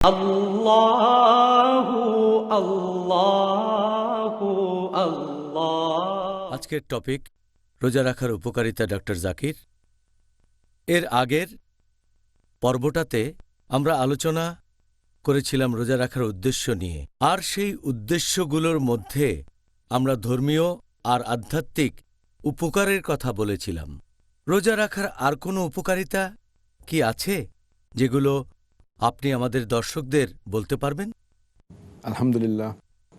আল্লাহু আল্লাহু আল্লাহ। আজকের টপিক রোজা রাখার উপকারিতা। ডক্টর জাকির। এর আগের পর্বটাতে আমরা আলোচনা করেছিলাম রোজা রাখার উদ্দেশ্য নিয়ে, আর সেই উদ্দেশ্যগুলোর মধ্যে আমরা ধর্মীয় আর আধ্যাত্মিক উপকারের কথা বলেছিলাম। রোজা রাখার আর কোনো উপকারিতা কি আছে যেগুলো আপনি আমাদের দর্শকদের বলতে পারবেন? আলহামদুলিল্লাহ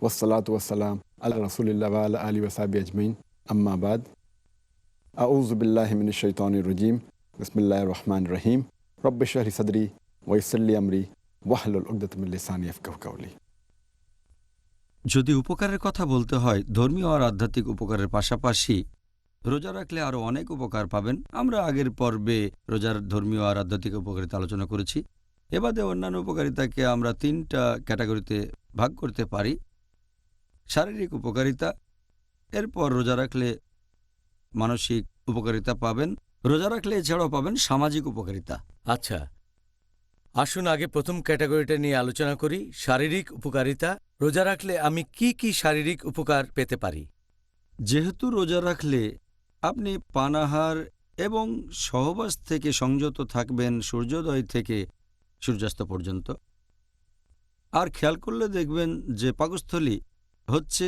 ওয়াসসালাতু ওয়াসসালাম আলা রাসূলিল্লাহ ওয়া আলা আলিহি ওয়া সাহবিহি আজমাইন, আম্মা বাদ। আউযু বিল্লাহি মিনাশ শাইতানির রাজীম। বিসমিল্লাহির রহমানির রহিম। রব্বি ইশরাহ লি সাদরি ওয়া ইয়াসসির লি আমরি ওয়াহলুল উকদাতাম মিন লিসানি ইয়াফকাহু কাওলি। যদি উপকারের কথা বলতে হয়, ধর্মীয় আর আধ্যাত্মিক উপকারের পাশাপাশি রোজা রাখলে আরও অনেক উপকার পাবেন। আমরা আগের পর্বে রোজার ধর্মীয় আর আধ্যাত্মিক উপকারিতা আলোচনা করেছি। এবাদে অন্যান্য উপকারিতাকে আমরা 3টা ক্যাটাগরিতে ভাগ করতে পারি। শারীরিক উপকারিতা, এরপর রোজা রাখলে মানসিক উপকারিতা পাবেন, রোজা রাখলে এছাড়াও পাবেন সামাজিক উপকারিতা। আচ্ছা, আসুন আগে প্রথম ক্যাটাগরিটা নিয়ে আলোচনা করি, শারীরিক উপকারিতা। রোজা রাখলে আমি কি কি শারীরিক উপকার পেতে পারি? যেহেতু রোজা রাখলে আপনি পানাহার এবং সহবাস থেকে সংযত থাকবেন সূর্যোদয় থেকে সূর্যাস্ত পর্যন্ত। আর খেয়াল করলে দেখবেন যে পাকস্থলী হচ্ছে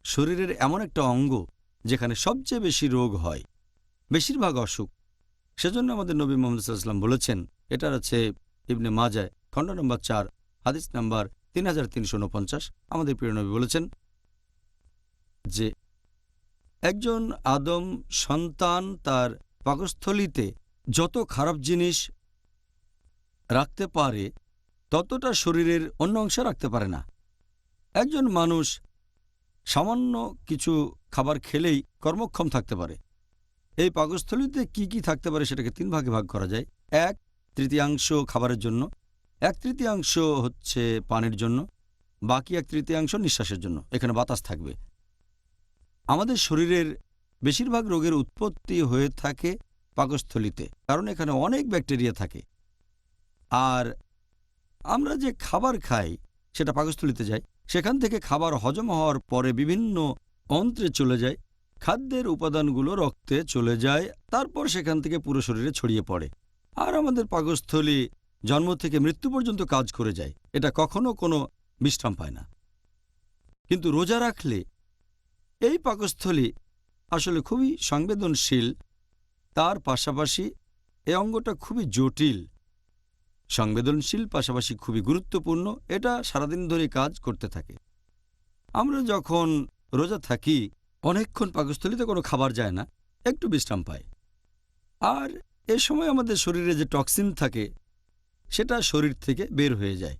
শরীরের এমন একটা অঙ্গ যেখানে সবচেয়ে বেশি রোগ হয়, বেশিরভাগ অসুখ। সেজন্য আমাদের নবী মুহাম্মদ সাল্লাল্লাহু আলাইহি ওয়াসাল্লাম বলেছেন, এটার আছে ইবনে মাজায় খণ্ড নম্বর 4 হাদিস নম্বর 3349। আমাদের প্রিয় নবী বলেছেন যে একজন আদম সন্তান তার পাকস্থলীতে যত খারাপ জিনিস রাখতে পারে ততটা শরীরের অন্য অংশে রাখতে পারে না। একজন মানুষ সামান্য কিছু খাবার খেলেই কর্মক্ষম থাকতে পারে। এই পাকস্থলীতে কি কি থাকতে পারে সেটাকে 3 ভাগে ভাগ করা যায়। 1/3 খাবারের জন্য, 1/3 হচ্ছে পানির জন্য, বাকি 1/3 নিঃশ্বাসের জন্য। এখানে বাতাস থাকবে। আমাদের শরীরের বেশিরভাগ রোগের উৎপত্তি হয়ে থাকে পাকস্থলীতে, কারণ এখানে অনেক ব্যাকটেরিয়া থাকে। আর আমরা যে খাবার খাই সেটা পাকস্থলীতে যায়, সেখান থেকে খাবার হজম হওয়ার পরে বিভিন্ন অন্ত্রে চলে যায়, খাদ্যের উপাদানগুলো রক্তে চলে যায়, তারপর সেখান থেকে পুরো শরীরে ছড়িয়ে পড়ে। আর আমাদের পাকস্থলী জন্ম থেকে মৃত্যু পর্যন্ত কাজ করে যায়, এটা কখনো কোনো বিশ্রাম পায় না। কিন্তু রোজা রাখলে এই পাকস্থলী আসলে খুবই সংবেদনশীল, তার পাশাপাশি এই অঙ্গটা খুবই জটিল। সংবেদনশীল পাশাপাশি খুবই গুরুত্বপূর্ণ, এটা সারাদিন ধরে কাজ করতে থাকে। আমরা যখন রোজা থাকি অনেকক্ষণ পাকস্থলীতে কোনো খাবার যায় না, একটু বিশ্রাম পাই। আর এ সময় আমাদের শরীরে যে টক্সিন থাকে সেটা শরীর থেকে বের হয়ে যায়।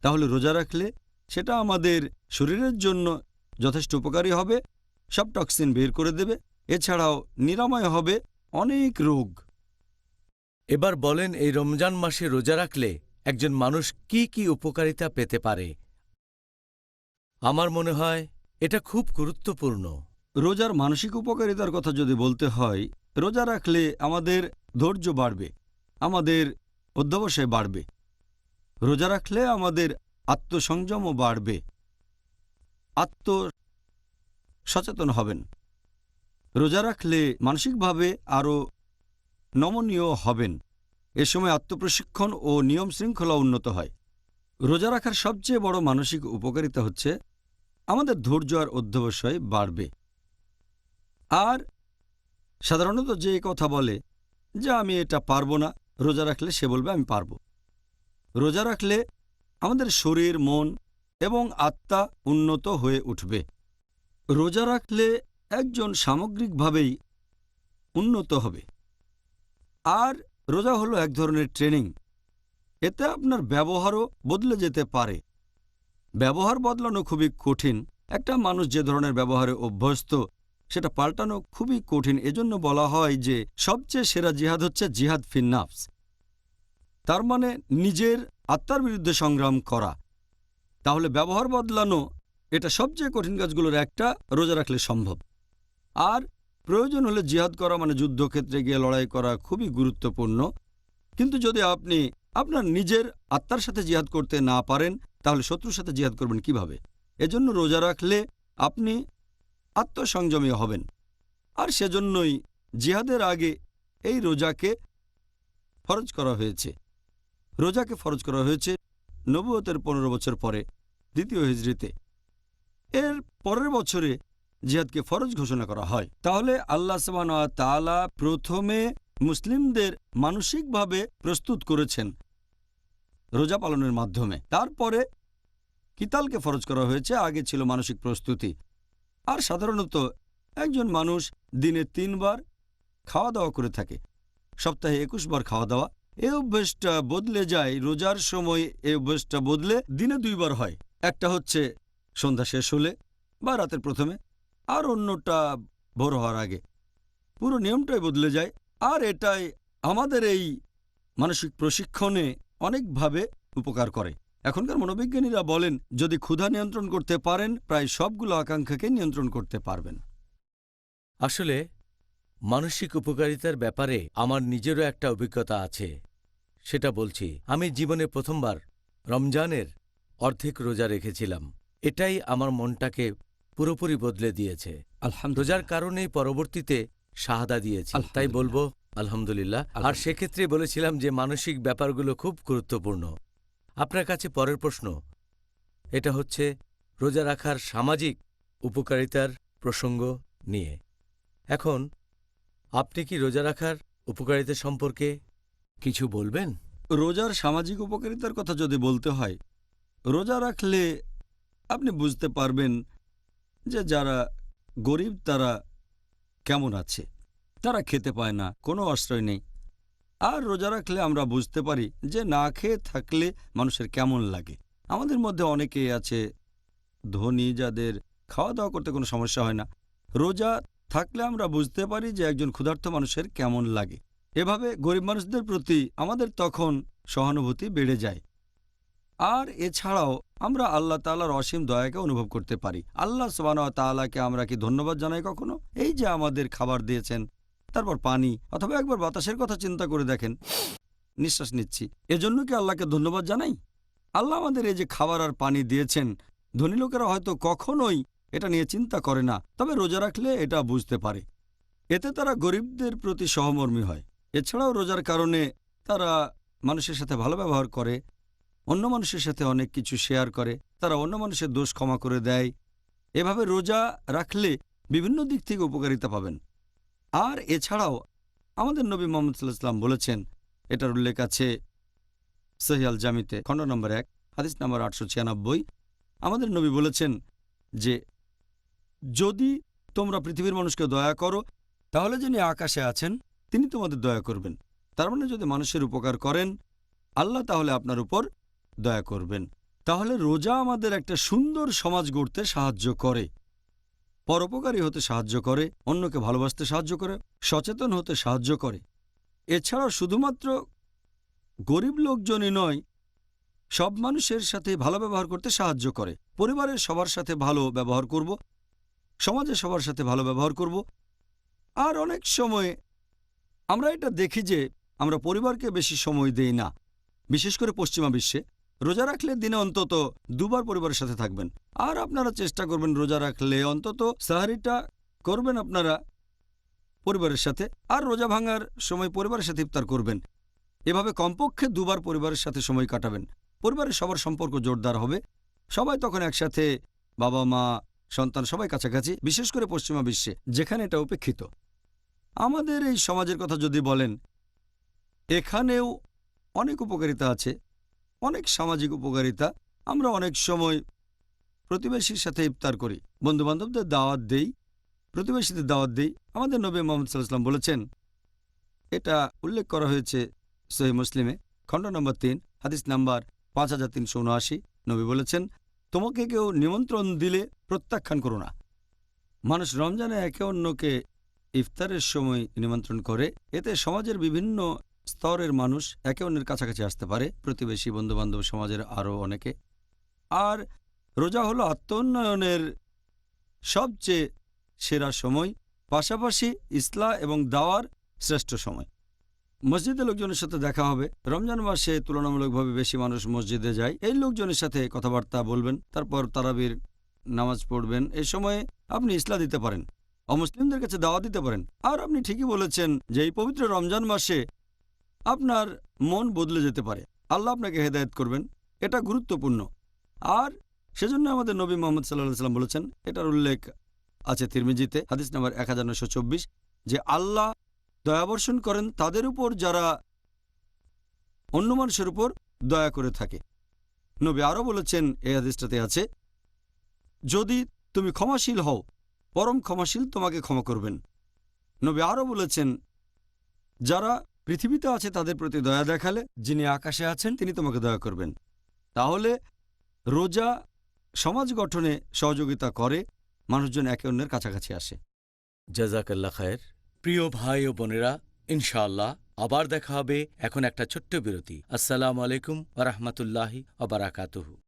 তাহলে রোজা রাখলে সেটা আমাদের শরীরের জন্য যথেষ্ট উপকারী হবে, সব টক্সিন বের করে দেবে, এছাড়াও নিরাময় হবে অনেক রোগ। এবার বলেন, এই রমজান মাসে রোজা রাখলে একজন মানুষ কি কি উপকারিতা পেতে পারে? আমার মনে হয় এটা খুব গুরুত্বপূর্ণ। রোজার মানসিক উপকারিতার কথা যদি বলতে হয়, রোজা রাখলে আমাদের ধৈর্য বাড়বে, আমাদের অধ্যবসায় বাড়বে। রোজা রাখলে আমাদের আত্মসংযমও বাড়বে, আত্মসচেতন হবেন। রোজা রাখলে মানসিকভাবে আরও নমনীয় হবেন। এ সময় আত্মপ্রশিক্ষণ ও নিয়ম শৃঙ্খলা উন্নত হয়। রোজা রাখার সবচেয়ে বড় মানসিক উপকারিতা হচ্ছে আমাদের ধৈর্য আর অধ্যবসায় বাড়বে। আর সাধারণত যে কথা বলে যে আমি এটা পারবো না, রোজা রাখলে সে বলবে আমি পারবো। রোজা রাখলে আমাদের শরীর, মন এবং আত্মা উন্নত হয়ে উঠবে। রোজা রাখলে একজন সামগ্রিকভাবেই উন্নত হবে। আর রোজা হলো এক ধরনের ট্রেনিং, এতে আপনার ব্যবহারও বদলে যেতে পারে। ব্যবহার বদলানো খুবই কঠিন। একটা মানুষ যে ধরনের ব্যবহারে অভ্যস্ত সেটা পাল্টানো খুবই কঠিন। এজন্য বলা হয় যে সবচেয়ে সেরা জিহাদ হচ্ছে জিহাদ ফিন নাফস, তার মানে নিজের আত্মার বিরুদ্ধে সংগ্রাম করা। তাহলে ব্যবহার বদলানো এটা সবচেয়ে কঠিন কাজগুলোর একটা, রোজা রাখলে সম্ভব। আর প্রয়োজন হলে জিহাদ করা মানে যুদ্ধক্ষেত্রে গিয়ে লড়াই করা খুবই গুরুত্বপূর্ণ। কিন্তু যদি আপনি আপনার নিজের আত্মার সাথে জিহাদ করতে না পারেন, তাহলে শত্রুর সাথে জিহাদ করবেন কিভাবে? এজন্য রোজা রাখলে আপনি আত্মসংযমী হবেন। আর সেজন্যই জিহাদের আগে এই রোজাকে ফরজ করা হয়েছে। রোজাকে ফরজ করা হয়েছে নবুয়তের 15 বছর পরে, দ্বিতীয় হিজরিতে। এর পরের বছরে জিহাদকে ফরজ ঘোষণা করা হয়। তাহলে আল্লাহ সুবহানাহু ওয়া তাআলা প্রথমে মুসলিমদের মানসিকভাবে প্রস্তুত করেছেন রোজা পালনের মাধ্যমে। তারপরে কিতালকে ফরজ করা হয়েছে, আগে ছিল মানসিক প্রস্তুতি। আর সাধারণত একজন মানুষ দিনে 3 বার খাওয়া দাওয়া করে থাকে, সপ্তাহে 21 বার খাওয়া দাওয়া। এই অভ্যেসটা বদলে যায় রোজার সময়, এই অভ্যেসটা বদলে দিনে 2 বার হয়। একটা হচ্ছে সন্ধ্যা শেষ হলে বা রাতের প্রথমে, আর অন্যটা ভোর হওয়ার আগে। পুরো নিয়মটাই বদলে যায়। আর এটাই আমাদের এই মানসিক প্রশিক্ষণে অনেকভাবে উপকার করে। এখনকার মনোবিজ্ঞানীরা বলেন যদি ক্ষুধা নিয়ন্ত্রণ করতে পারেন, প্রায় সবগুলো আকাঙ্ক্ষাকে নিয়ন্ত্রণ করতে পারবেন। আসলে মানসিক উপকারিতার ব্যাপারে আমার নিজেরও একটা অভিজ্ঞতা আছে, সেটা বলছি। আমি জীবনে প্রথমবার রমজানের অর্ধেক রোজা রেখেছিলাম। এটাই আমার মনটাকে পুরোপুরি বদলে দিয়েছে। রোজার কারণেই পরবর্তীতে শাহাদা দিয়েছি, তাই বলবো আলহামদুলিল্লাহ। আর সেক্ষেত্রে বলেছিলাম যে মানসিক ব্যাপারগুলো খুব গুরুত্বপূর্ণ। আপনার কাছে পরের প্রশ্ন, এটা হচ্ছে রোজা রাখার সামাজিক উপকারিতার প্রসঙ্গ নিয়ে। এখন আপনি কি রোজা রাখার উপকারিতা সম্পর্কে কিছু বলবেন? রোজার সামাজিক উপকারিতার কথা যদি বলতে হয়, রোজা রাখলে আপনি বুঝতে পারবেন যে যারা গরিব তারা কেমন আছে। তারা খেতে পায় না, কোনো আশ্রয় নেই। আর রোজা রাখলে আমরা বুঝতে পারি যে না খেয়ে থাকলে মানুষের কেমন লাগে। আমাদের মধ্যে অনেকেই আছে ধনী, যাদের খাওয়া দাওয়া করতে কোনো সমস্যা হয় না। রোজা থাকলে আমরা বুঝতে পারি যে একজন ক্ষুধার্ত মানুষের কেমন লাগে। এভাবে গরিব মানুষদের প্রতি আমাদের তখন সহানুভূতি বেড়ে যায়। আর এছাড়াও আমরা আল্লাহ তাআলার অসীম দয়াকে অনুভব করতে পারি। আল্লাহ সুবহানাহু ওয়া তাআলাকে আমরা কি ধন্যবাদ জানাই কখনো? এই যে আমাদের খাবার দিয়েছেন, তারপর পানি, অথবা একবার বাতাসের কথা চিন্তা করে দেখেন, নিঃশ্বাস নিচ্ছি, এজন্য কি আল্লাহকে ধন্যবাদ জানাই? আল্লাহ আমাদের এই যে খাবার আর পানি দিয়েছেন, ধনী লোকেরা হয়তো কখনোই এটা নিয়ে চিন্তা করে না, তবে রোজা রাখলে এটা বুঝতে পারে। এতে তারা গরিবদের প্রতি সহমর্মী হয়। এছাড়াও রোজার কারণে তারা মানুষের সাথে ভালো ব্যবহার করে, অন্য মানুষের সাথে অনেক কিছু শেয়ার করে, তারা অন্য মানুষের দোষ ক্ষমা করে দেয়। এভাবে রোজা রাখলে বিভিন্ন দিক থেকে উপকারিতা পাবেন। আর এছাড়াও আমাদের নবী মুহাম্মদ সাল্লাল্লাহু আলাইহি ওয়াসাল্লাম বলেছেন, এটার উল্লেখ আছে সহিহ আল জামিতে, খণ্ড নম্বর 1, হাদিস নম্বর 896। আমাদের নবী বলেছেন যে যদি তোমরা পৃথিবীর মানুষকে দয়া করো, তাহলে যিনি আকাশে আছেন তিনি তোমাদের দয়া করবেন। তার মানে যদি মানুষের উপকার করেন, আল্লাহ তাহলে আপনার উপর দয়া করবেন। তাহলে রোজা আমাদের একটা সুন্দর সমাজ গড়তে সাহায্য করে, পরোপকারী হতে সাহায্য করে, অন্যকে ভালোবাসতে সাহায্য করে, সচেতন হতে সাহায্য করে। এছাড়াও শুধুমাত্র গরিব লোকজনই নয়, সব মানুষের সাথে ভালো ব্যবহার করতে সাহায্য করে। পরিবারের সবার সাথে ভালো ব্যবহার করব, সমাজে সবার সাথে ভালো ব্যবহার করব। আর অনেক সময় আমরা এটা দেখি যে আমরা পরিবারকে বেশি সময় দেই না, বিশেষ করে পশ্চিমা বিশ্বে। রোজা রাখলে দিনে অন্তত 2 বার পরিবারের সাথে থাকবেন। আর আপনারা চেষ্টা করবেন রোজা রাখলে অন্তত সাহারিটা করবেন আপনারা পরিবারের সাথে, আর রোজা ভাঙার সময় পরিবারের সাথে ইফতার করবেন। এভাবে কমপক্ষে 2 বার পরিবারের সাথে সময় কাটাবেন। পরিবারের সবার সম্পর্ক জোরদার হবে, সবাই তখন একসাথে, বাবা মা সন্তান সবাই কাছাকাছি, বিশেষ করে পশ্চিমা বিশ্বে যেখানে এটা উপেক্ষিত। আমাদের এই সমাজের কথা যদি বলেন, এখানেও অনেক উপকারিতা আছে, অনেক সামাজিক উপকারিতা। আমরা অনেক সময় প্রতিবেশীর সাথে ইফতার করি, বন্ধুবান্ধবদের দাওয়াত দেই, প্রতিবেশীদের দাওয়াত দেই। আমাদের নবী মুহাম্মদ সাল্লাল্লাহু আলাইহি ওয়াসাল্লাম বলেছেন, এটা উল্লেখ করা হয়েছে সহিহ মুসলিমে, খণ্ড নম্বর 3, হাদিস নাম্বার 5379। নবী বলেছেন, তোমাকে কেউ নিমন্ত্রণ দিলে প্রত্যাখ্যান করো না। মানুষ রমজানে একে অন্যকে ইফতারের সময় নিমন্ত্রণ করে, এতে সমাজের বিভিন্ন স্তরের মানুষ একে অন্যের কাছাকাছি আসতে পারে, প্রতিবেশী, বন্ধুবান্ধব, সমাজের আরও অনেকে। আর রোজা হলো আত্মোন্নয়নের সবচেয়ে সেরা সময়, পাশাপাশি ইসলাহ এবং দাওয়ার শ্রেষ্ঠ সময়। মসজিদে লোকজনের সাথে দেখা হবে। রমজান মাসে তুলনামূলকভাবে বেশি মানুষ মসজিদে যায়। এই লোকজনের সাথে কথাবার্তা বলবেন, তারপর তারাবির নামাজ পড়বেন। এই সময়ে আপনি ইসলাম দিতে পারেন, অমুসলিমদের কাছে দাওয়া দিতে পারেন। আর আপনি ঠিকই বলেছেন যে এই পবিত্র রমজান মাসে আপনার মন বদলে যেতে পারে, আল্লাহ আপনাকে হেদায়েত করবেন। এটা গুরুত্বপূর্ণ। আর সেজন্য আমাদের নবী মোহাম্মদ সাল্লাল্লাহু আলাইহি ওয়াসাল্লাম বলেছেন, এটার উল্লেখ আছে তিরমিজিতে, হাদিস নাম্বার 1924, যে আল্লাহ দয়াবর্ষণ করেন তাদের উপর যারা অন্য মানুষের উপর দয়া করে থাকে। নবী আরও বলেছেন, এই হাদিসটাতে আছে, যদি তুমি ক্ষমাশীল হও, পরম ক্ষমাশীল তোমাকে ক্ষমা করবেন। নবী আরও বলেছেন, যারা পৃথিবীতে আছে তাদের প্রতি দয়া দেখালে যিনি আকাশে আছেন তিনি তোমাকে দয়া করবেন। তাহলে রোজা সমাজ গঠনে সহযোগিতা করে, মানুষজন একে অন্যের কাছাকাছি আসে। জাযাকাল্লাহ খায়ের। প্রিয় ভাই ও বোনেরা, ইনশাআল্লাহ আবার দেখা হবে। এখন একটা ছোট্ট বিরতি। আসসালামু আলাইকুম ওয়া রাহমাতুল্লাহি ওয়া বারাকাতুহু।